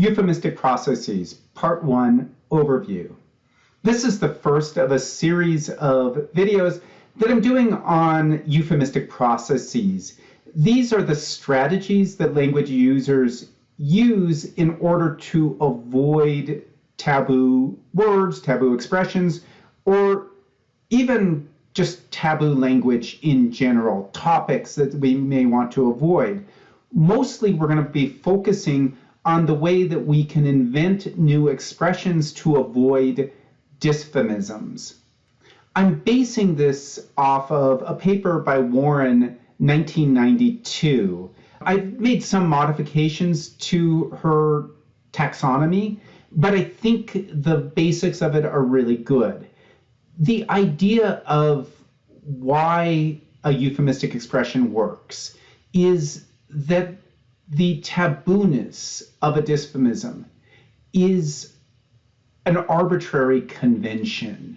Euphemistic Processes, Part 1, Overview. This is the first of a series of videos that I'm doing on euphemistic processes. These are the strategies that language users use in order to avoid taboo words, taboo expressions, or even just taboo language in general, topics that we may want to avoid. Mostly we're going to be focusing on the way that we can invent new expressions to avoid dysphemisms. I'm basing this off of a paper by Warren, 1992. I've made some modifications to her taxonomy, but I think the basics of it are really good. The idea of why a euphemistic expression works is that the tabooness of a dysphemism is an arbitrary convention.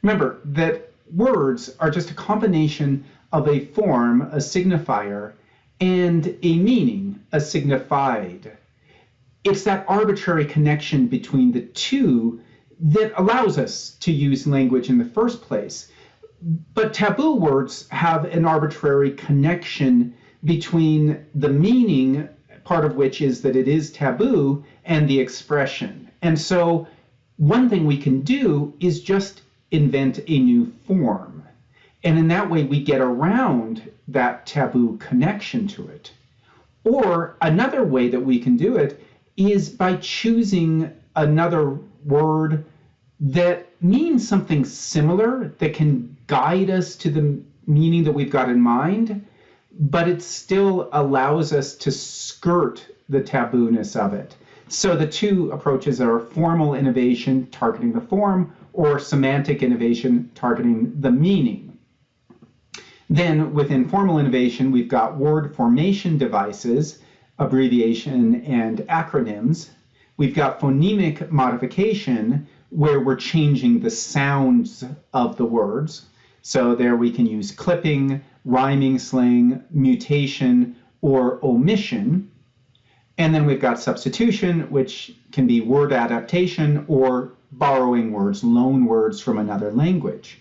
Remember that words are just a combination of a form, a signifier, and a meaning, a signified. It's that arbitrary connection between the two that allows us to use language in the first place. But taboo words have an arbitrary connection between the meaning, part of which is that it is taboo, and the expression. And so one thing we can do is just invent a new form. And in that way, we get around that taboo connection to it. Or another way that we can do it is by choosing another word that means something similar, that can guide us to the meaning that we've got in mind, but it still allows us to skirt the tabooness of it. So the two approaches are formal innovation, targeting the form, or semantic innovation, targeting the meaning. Then within formal innovation, we've got word formation devices, abbreviation and acronyms. We've got phonemic modification, where we're changing the sounds of the words. So there we can use clipping, rhyming slang, mutation, or omission. And then we've got substitution, which can be word adaptation or borrowing words, loan words from another language.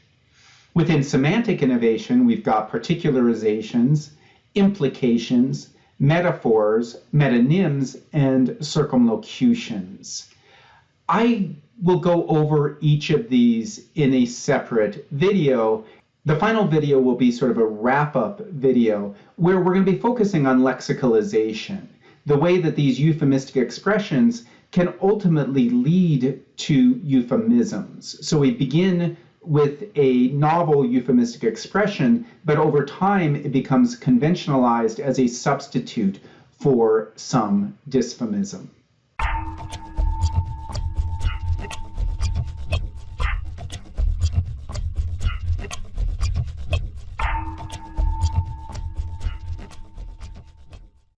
Within semantic innovation, we've got particularizations, implications, metaphors, metonyms, and circumlocutions. I will go over each of these in a separate video. The final video will be sort of a wrap-up video where we're going to be focusing on lexicalization, the way that these euphemistic expressions can ultimately lead to euphemisms. So we begin with a novel euphemistic expression, but over time it becomes conventionalized as a substitute for some dysphemism.